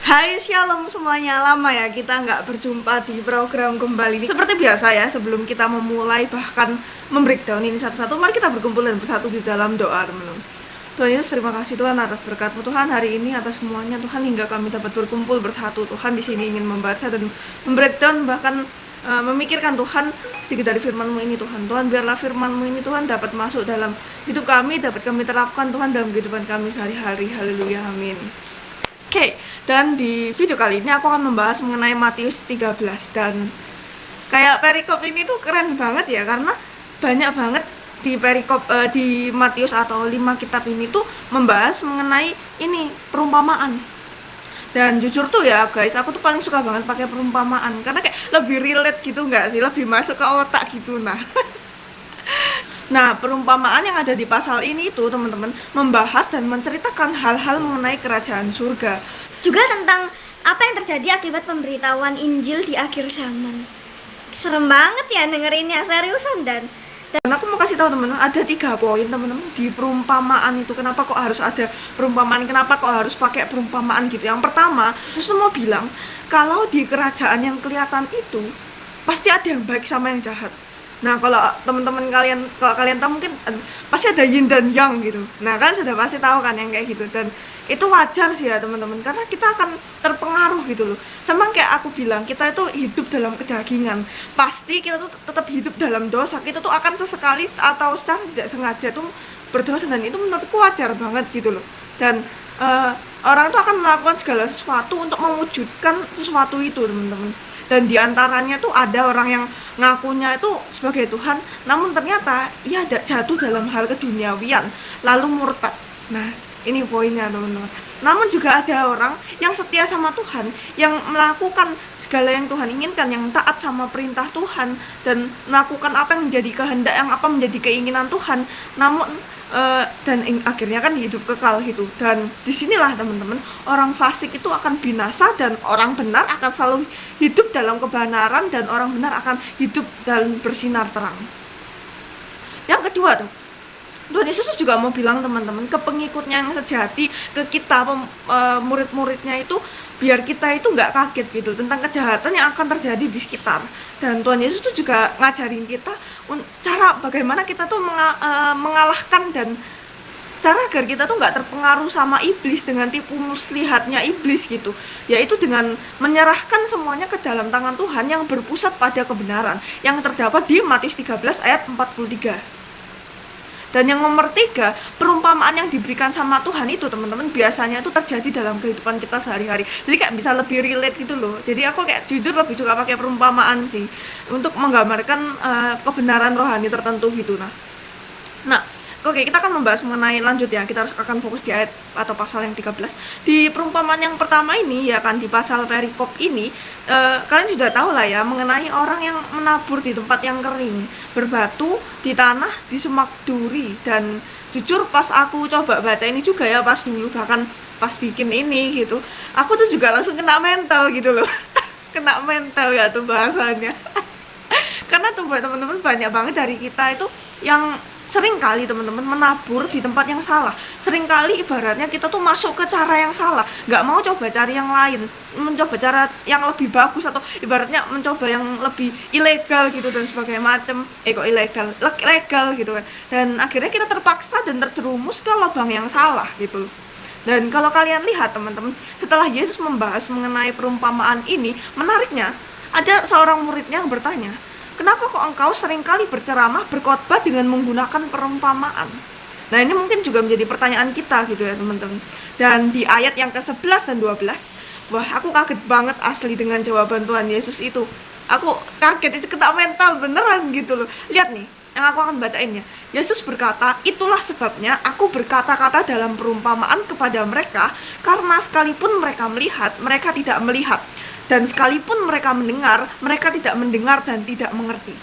Hai shalom semuanya, lama ya kita nggak berjumpa di program kembali ini. Seperti biasa ya, sebelum kita memulai bahkan membreakdown ini satu-satu, mari kita berkumpul dan bersatu di dalam doa, teman-teman. Tuhan Yesus, terima kasih Tuhan atas berkat-Mu Tuhan hari ini, atas semuanya Tuhan, hingga kami dapat berkumpul bersatu Tuhan di sini ingin membaca dan membreakdown bahkan memikirkan Tuhan sedikit dari firman-Mu ini Tuhan. Tuhan, biarlah firman-Mu ini Tuhan dapat masuk dalam hidup kami, dapat kami terapkan Tuhan dalam kehidupan kami sehari-hari. Haleluya, amin. Oke, dan di video kali ini aku akan membahas mengenai Matius 13. Dan kayak perikop ini tuh keren banget ya, karena banyak banget di perikop di Matius atau 5 kitab ini tuh membahas mengenai ini perumpamaan. Dan jujur tuh ya guys, aku tuh paling suka banget pakai perumpamaan karena kayak lebih relate gitu nggak sih, lebih masuk ke otak gitu. Nah, perumpamaan yang ada di pasal ini itu teman-teman membahas dan menceritakan hal-hal mengenai kerajaan surga. Juga tentang apa yang terjadi akibat pemberitahuan Injil di akhir zaman. Serem banget ya dengerinnya, seriusan. Dan aku mau kasih tahu teman-teman, ada 3 poin teman-teman di perumpamaan itu. Kenapa kok harus ada perumpamaan, kenapa kok harus pakai perumpamaan gitu. Yang pertama, Yesus mau bilang kalau di kerajaan yang kelihatan itu pasti ada yang baik sama yang jahat. Nah, kalau teman-teman kalau kalian tahu mungkin pasti ada yin dan yang gitu. Nah, kan sudah pasti tahu kan yang kayak gitu. Dan itu wajar sih ya teman-teman, karena kita akan terpengaruh gitu loh. Sama kayak aku bilang, kita itu hidup dalam kedagingan. Pasti kita tuh tetap hidup dalam dosa. Kita tuh akan sesekali atau secara tidak sengaja tuh berdosa, dan itu menurutku wajar banget gitu loh. Dan orang tuh akan melakukan segala sesuatu untuk mewujudkan sesuatu itu teman-teman. Dan diantaranya tuh ada orang yang ngakunya itu sebagai Tuhan, namun ternyata ia jatuh dalam hal keduniawian, lalu murtad. Nah, ini poinnya teman-teman. Namun juga ada orang yang setia sama Tuhan, yang melakukan segala yang Tuhan inginkan, yang taat sama perintah Tuhan, dan melakukan apa yang menjadi kehendak, yang apa menjadi keinginan Tuhan, namun dan akhirnya kan hidup kekal gitu. Dan disinilah teman-teman, orang fasik itu akan binasa dan orang benar akan selalu hidup dalam kebenaran, dan orang benar akan hidup dalam bersinar terang. Yang kedua tuh, Tuhan Yesus juga mau bilang teman-teman ke pengikutnya yang sejati, ke kita murid-muridnya itu, biar kita itu nggak kaget gitu tentang kejahatan yang akan terjadi di sekitar. Dan Tuhan Yesus tuh juga ngajarin kita cara bagaimana kita tuh mengalahkan, dan cara agar kita tuh nggak terpengaruh sama iblis dengan tipu muslihatnya iblis gitu, yaitu dengan menyerahkan semuanya ke dalam tangan Tuhan yang berpusat pada kebenaran yang terdapat di Matius 13 ayat 43. Dan yang nomor 3, perumpamaan yang diberikan sama Tuhan itu teman-teman biasanya itu terjadi dalam kehidupan kita sehari-hari. Jadi kayak bisa lebih relate gitu loh. Jadi aku kayak jujur lebih suka pakai perumpamaan sih, untuk menggambarkan kebenaran rohani tertentu gitu. Nah, oke, kita akan membahas mengenai lanjut ya. Kita akan fokus di ayat atau pasal yang 13. Di perumpamaan yang pertama ini ya kan, di pasal perikop ini kalian sudah tahu lah ya mengenai orang yang menabur di tempat yang kering, berbatu di tanah, di semak duri. Dan jujur pas aku coba baca ini juga ya, pas dulu bahkan pas bikin ini gitu, aku tuh juga langsung kena mental gitu loh. Kena mental ya tuh bahasanya. Karena tuh teman-teman banyak banget dari kita itu yang sering kali teman-teman menabur di tempat yang salah. Sering kali ibaratnya kita tuh masuk ke cara yang salah, nggak mau coba cari yang lain, mencoba cara yang lebih bagus, atau ibaratnya mencoba yang lebih ilegal gitu dan sebagainya macam. Legal gitu kan. Dan akhirnya kita terpaksa dan terjerumus ke lubang yang salah gitu. Dan kalau kalian lihat teman-teman, setelah Yesus membahas mengenai perumpamaan ini, menariknya ada seorang muridnya yang bertanya, kenapa kok engkau seringkali berceramah, berkhotbah dengan menggunakan perumpamaan? Nah, ini mungkin juga menjadi pertanyaan kita gitu ya teman-teman. Dan di ayat yang ke-11 dan 12, wah aku kaget banget asli dengan jawaban Tuhan Yesus itu. Aku kaget, itu kena mental beneran gitu loh. Lihat nih, yang aku akan bacainnya. Yesus berkata, itulah sebabnya aku berkata-kata dalam perumpamaan kepada mereka, karena sekalipun mereka melihat, mereka tidak melihat. Dan sekalipun mereka mendengar, mereka tidak mendengar dan tidak mengerti.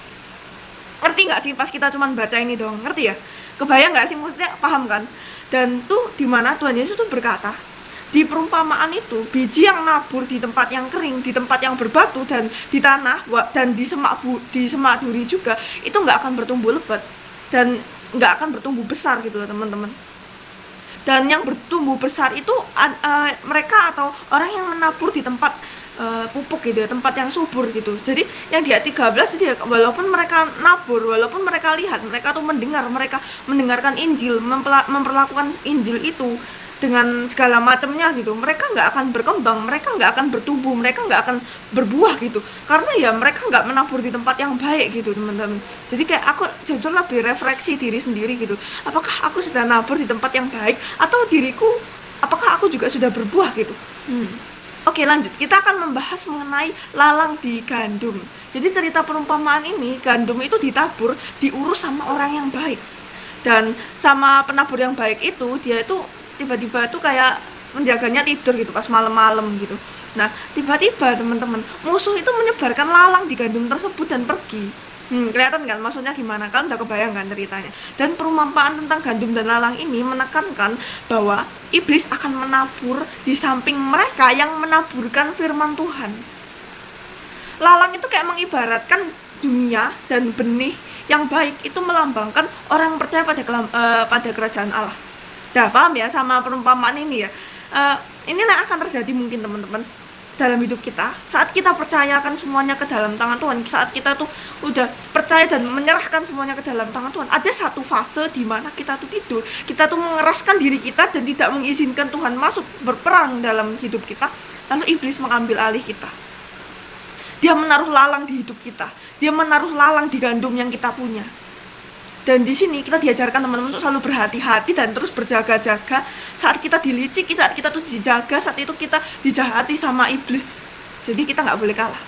Ngerti nggak sih pas kita cuma baca ini doang? Ngerti ya? Kebayang nggak sih, maksudnya paham kan? Dan tuh dimana Tuhan Yesus tuh berkata, di perumpamaan itu, biji yang nabur di tempat yang kering, di tempat yang berbatu dan di tanah, dan di semak duri juga, itu nggak akan bertumbuh lebat dan nggak akan bertumbuh besar gitu loh teman-teman. Dan yang bertumbuh besar itu mereka atau orang yang menabur di tempat pupuk gitu ya, tempat yang subur gitu. Jadi yang di ayat 13 dia walaupun mereka nabur, walaupun mereka lihat, mereka tuh mereka mendengarkan Injil, memperlakukan Injil itu dengan segala macamnya gitu, mereka nggak akan berkembang, mereka nggak akan bertumbuh, mereka nggak akan berbuah gitu, karena ya mereka nggak menabur di tempat yang baik gitu teman-teman. Jadi kayak aku jujur lebih refleksi diri sendiri gitu, apakah aku sudah nabur di tempat yang baik, atau diriku apakah aku juga sudah berbuah gitu. Oke, lanjut, kita akan membahas mengenai lalang di gandum. Jadi cerita perumpamaan ini, gandum itu ditabur, diurus sama orang yang baik, dan sama penabur yang baik itu dia itu tiba-tiba tuh kayak menjaganya tidur gitu pas malam-malam gitu. Nah tiba-tiba teman-teman, musuh itu menyebarkan lalang di gandum tersebut dan pergi. Kelihatan kan maksudnya gimana? Kalian udah kebayang kan ceritanya? Dan perumpamaan tentang gandum dan lalang ini menekankan bahwa iblis akan menabur di samping mereka yang menaburkan firman Tuhan. Lalang itu kayak mengibaratkan dunia, dan benih yang baik itu melambangkan orang yang percaya pada kerajaan Allah. Nah, paham ya sama perumpamaan ini ya? Inilah akan terjadi mungkin teman-teman dalam hidup kita, saat kita percayakan semuanya ke dalam tangan Tuhan, saat kita tuh udah percaya dan menyerahkan semuanya ke dalam tangan Tuhan. Ada satu fase di mana kita tuh tidur, kita tuh mengeraskan diri kita dan tidak mengizinkan Tuhan masuk berperang dalam hidup kita. Lalu iblis mengambil alih kita. Dia menaruh lalang di hidup kita, dia menaruh lalang di gandum yang kita punya. Dan di sini kita diajarkan teman-teman untuk selalu berhati-hati dan terus berjaga-jaga. Saat kita diliciki, saat kita tuh dijaga, saat itu kita dijahati sama iblis. Jadi kita nggak boleh kalah.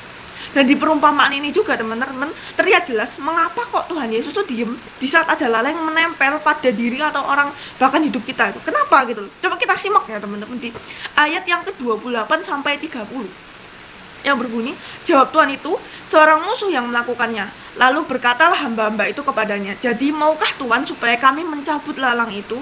Dan di perumpamaan ini juga teman-teman terlihat jelas mengapa kok Tuhan Yesus tuh diem di saat ada lalang yang menempel pada diri atau orang bahkan hidup kita itu. Kenapa gitu? Coba kita simak ya teman-teman di ayat yang ke-28 sampai 30. Yang berbunyi, jawab Tuhan itu, seorang musuh yang melakukannya. Lalu berkatalah hamba-hamba itu kepadanya, jadi maukah Tuhan supaya kami mencabut lalang itu?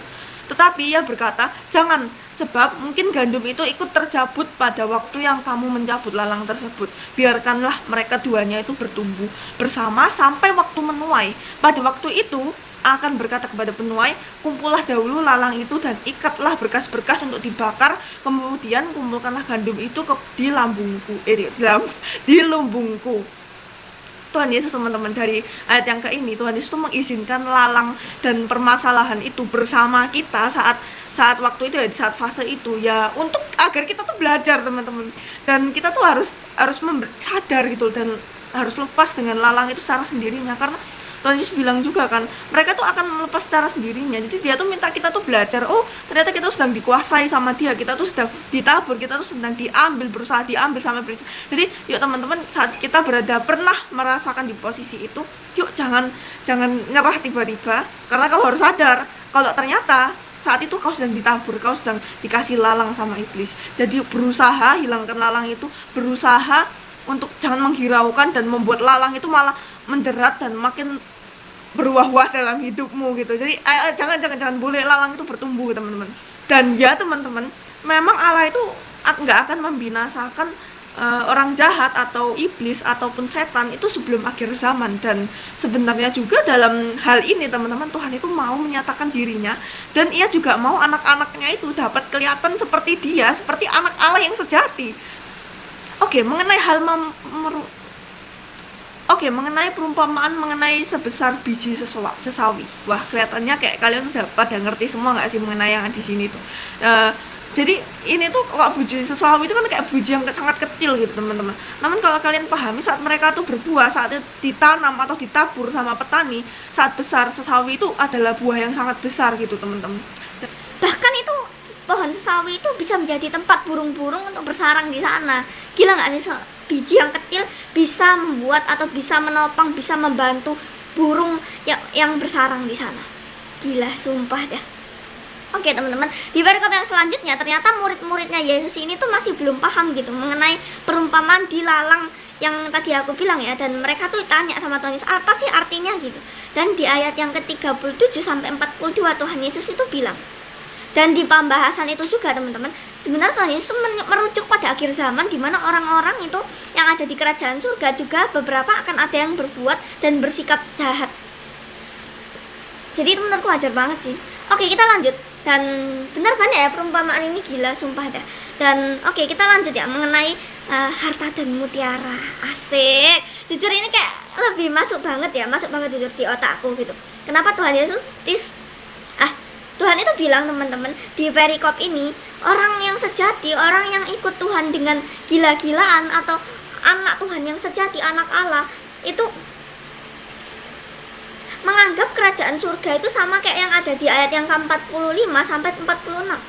Tetapi ia berkata, jangan, sebab mungkin gandum itu ikut tercabut pada waktu yang kamu mencabut lalang tersebut. Biarkanlah mereka duanya itu bertumbuh bersama sampai waktu menuai. Pada waktu itu akan berkata kepada penuai, kumpullah dahulu lalang itu dan ikatlah berkas-berkas untuk dibakar, kemudian kumpulkanlah gandum itu di lumbungku. Tuhan Yesus teman-teman, dari ayat yang ke ini Tuhan Yesus mengizinkan lalang dan permasalahan itu bersama kita saat waktu itu ya, di saat fase itu ya, untuk agar kita tuh belajar teman-teman, dan kita tuh harus sadar gitu, dan harus lepas dengan lalang itu secara sendirinya, karena Tuhan Yesus bilang juga kan, mereka tuh akan melepas secara sendirinya. Jadi dia tuh minta kita tuh belajar, oh ternyata kita tuh sedang dikuasai sama dia, kita tuh sedang ditabur, kita tuh sedang berusaha diambil sama iblis. Jadi yuk teman-teman, saat kita pernah merasakan di posisi itu, yuk jangan nyerah tiba-tiba, karena kamu harus sadar kalau ternyata saat itu kau sedang ditabur, kau sedang dikasih lalang sama iblis. Jadi berusaha hilangkan lalang itu, berusaha untuk jangan menghiraukan dan membuat lalang itu malah menjerat dan makin berbuah-buah dalam hidupmu gitu. Jadi jangan boleh lalang itu bertumbuh teman-teman. Dan ya teman-teman, memang Allah itu nggak akan membinasakan orang jahat atau iblis ataupun setan itu sebelum akhir zaman. Dan sebenarnya juga dalam hal ini teman-teman, Tuhan itu mau menyatakan dirinya, dan ia juga mau anak-anaknya itu dapat kelihatan seperti dia, seperti anak Allah yang sejati. Mengenai perumpamaan mengenai sebesar biji sesawi. Wah, kelihatannya kayak kalian udah pada ngerti semua nggak sih mengenai yang di sini tuh. Jadi ini tuh kok biji sesawi itu kan kayak biji yang sangat kecil gitu teman-teman. Namun kalau kalian pahami, saat mereka tuh berbuah, saat itu ditanam atau ditabur sama petani, saat besar, sesawi itu adalah buah yang sangat besar gitu teman-teman. Bahkan itu pohon sesawi itu bisa menjadi tempat burung-burung untuk bersarang di sana. Gila nggak sih, biji yang kecil bisa membuat atau bisa menopang, bisa membantu burung yang bersarang di sana. Gila, sumpah dah. Oke teman-teman, di perikop yang selanjutnya ternyata murid-muridnya Yesus ini tuh masih belum paham gitu mengenai perumpamaan di lalang yang tadi aku bilang ya. Dan mereka tuh tanya sama Tuhan Yesus, apa sih artinya gitu. Dan di ayat yang ke-37 sampai 42 Tuhan Yesus itu bilang, dan di pembahasan itu juga teman-teman, sebenarnya Tuhan Yesus merujuk pada akhir zaman, di mana orang-orang itu yang ada di kerajaan surga juga beberapa akan ada yang berbuat dan bersikap jahat. Jadi itu menurutku wajar banget sih. Oke, kita lanjut. Dan benar banyak ya perumpamaan ini, gila sumpah dah. Dan oke, kita lanjut ya mengenai harta dan mutiara. Asik. Jujur ini kayak lebih masuk banget jujur di otakku gitu. Kenapa Tuhan Yesus Tuhan itu bilang teman-teman di perikop ini, orang yang sejati, orang yang ikut Tuhan dengan gila-gilaan, atau anak Tuhan yang sejati, anak Allah, itu menganggap kerajaan surga itu sama kayak yang ada di ayat yang ke-45 sampai 46,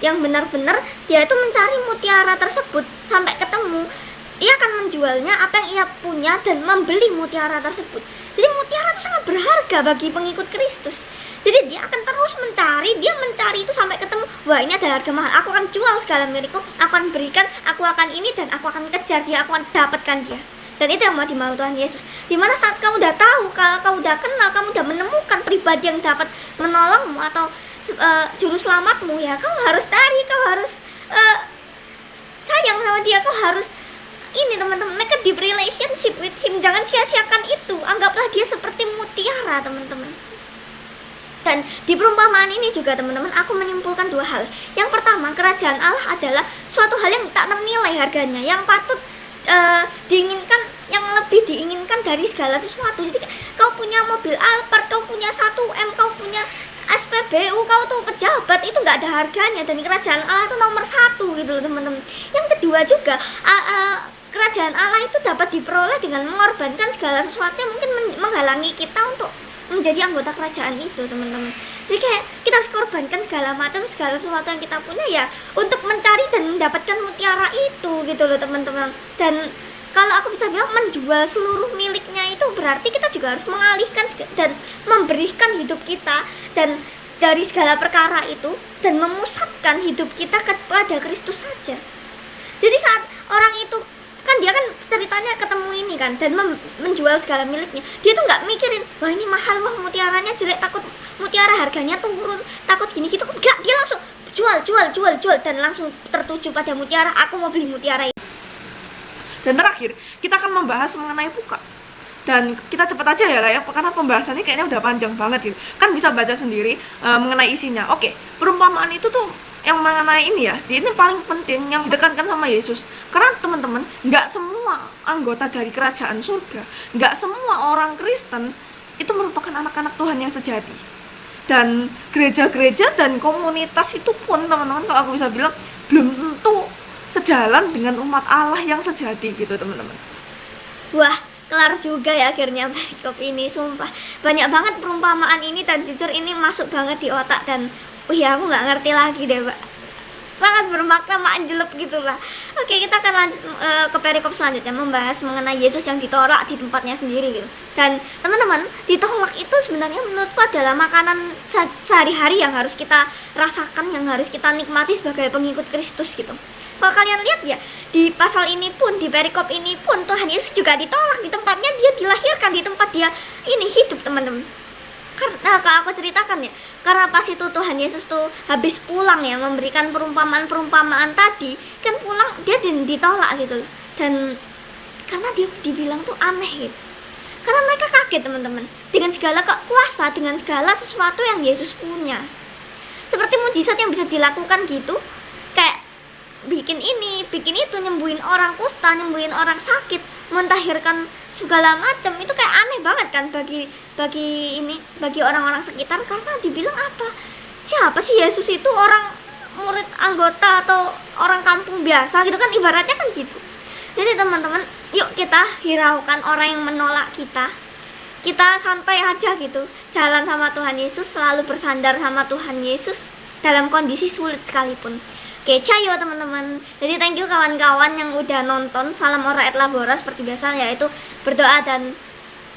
yang benar-benar dia itu mencari mutiara tersebut sampai ketemu. Ia akan menjualnya apa yang ia punya dan membeli mutiara tersebut. Jadi mutiara itu sangat berharga bagi pengikut Kristus. Jadi dia akan terus mencari itu sampai ketemu. Wah, ini ada harga mahal, aku akan jual segala milikku, aku akan berikan, aku akan ini, dan aku akan kejar dia, aku akan dapatkan dia. Dan itu yang mau dimau Tuhan Yesus. Dimana saat kamu udah tahu, kalau kamu udah kenal, kamu udah menemukan pribadi yang dapat menolongmu atau juru selamatmu, ya kamu harus cari, kamu harus sayang sama dia, kau harus ini teman-teman, make a deep relationship with him. Jangan sia-siakan itu, anggaplah dia seperti mutiara teman-teman. Dan di perumpamaan ini juga teman-teman, aku menyimpulkan dua hal. Yang pertama, kerajaan Allah adalah suatu hal yang tak ternilai harganya, yang patut diinginkan, yang lebih diinginkan dari segala sesuatu. Jadi kau punya mobil Alphard, kau punya 1M, kau punya SPBU, kau tuh pejabat, itu nggak ada harganya. Dan kerajaan Allah itu nomor 1 gitu loh teman-teman. Yang kedua juga, kerajaan Allah itu dapat diperoleh dengan mengorbankan segala sesuatu yang mungkin menghalangi kita untuk menjadi anggota kerajaan itu teman-teman. Jadi kayak kita harus korbankan segala sesuatu yang kita punya ya untuk mencari dan mendapatkan mutiara itu gitu loh teman-teman. Dan kalau aku bisa bilang, menjual seluruh miliknya itu berarti kita juga harus mengalihkan dan memberikan hidup kita dan dari segala perkara itu, dan memusatkan hidup kita kepada Kristus saja. Jadi saat orang itu kan, dia kan ceritanya ketemu ini kan, dan menjual segala miliknya, dia tuh nggak mikirin, wah ini mahal, wah mutiaranya jelek, takut mutiara harganya turun, takut gini gitu, enggak, dia langsung jual, dan langsung tertuju pada mutiara. Aku mau beli mutiara ini. Dan terakhir, kita akan membahas mengenai buka. Dan kita cepat aja ya, karena pembahasannya kayaknya udah panjang banget gitu. Kan bisa baca sendiri mengenai isinya. Oke, perumpamaan itu tuh yang mengenai ini ya, ini paling penting yang ditekankan sama Yesus. Karena teman-teman, nggak semua anggota dari kerajaan surga, nggak semua orang Kristen itu merupakan anak-anak Tuhan yang sejati. Dan gereja-gereja dan komunitas itu pun teman-teman, kalau aku bisa bilang, belum tentu sejalan dengan umat Allah yang sejati gitu teman-teman. Wah, kelar juga ya akhirnya perikop ini, sumpah banyak banget perumpamaan ini, dan jujur ini masuk banget di otak. Dan ya aku nggak ngerti lagi deh, Mbak. Sangat bermakna, manjelep gitulah. Oke, kita akan lanjut ke perikop selanjutnya, membahas mengenai Yesus yang ditolak di tempatnya sendiri gitu. Dan teman-teman, ditolak itu sebenarnya menurutku adalah makanan sehari-hari yang harus kita rasakan, yang harus kita nikmati sebagai pengikut Kristus gitu. Kalau kalian lihat ya, di pasal ini pun, di perikop ini pun, Tuhan Yesus juga ditolak di tempatnya dia dilahirkan, di tempat dia ini hidup teman-teman. Karena kalau aku ceritakan ya, karena pas itu Tuhan Yesus tuh habis pulang ya, memberikan perumpamaan tadi, kan pulang dia ditolak gitu loh. Dan karena dia dibilang tuh aneh gitu, karena mereka kaget teman-teman dengan segala kuasa, dengan segala sesuatu yang Yesus punya, seperti mujizat yang bisa dilakukan gitu, kayak bikin ini, bikin itu, nyembuhin orang kusta, nyembuhin orang sakit, mentahirkan segala macam. Itu kayak aneh banget kan bagi orang-orang sekitar, karena dibilang apa? Siapa sih Yesus itu? Orang murid anggota atau orang kampung biasa gitu kan, ibaratnya kan gitu. Jadi teman-teman, yuk kita hiraukan orang yang menolak kita. Kita santai aja gitu, jalan sama Tuhan Yesus, selalu bersandar sama Tuhan Yesus dalam kondisi sulit sekalipun. Oke, cayo teman-teman. Jadi thank you kawan-kawan yang udah nonton. Salam ora et labora seperti biasa, yaitu berdoa dan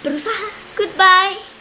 berusaha. Goodbye.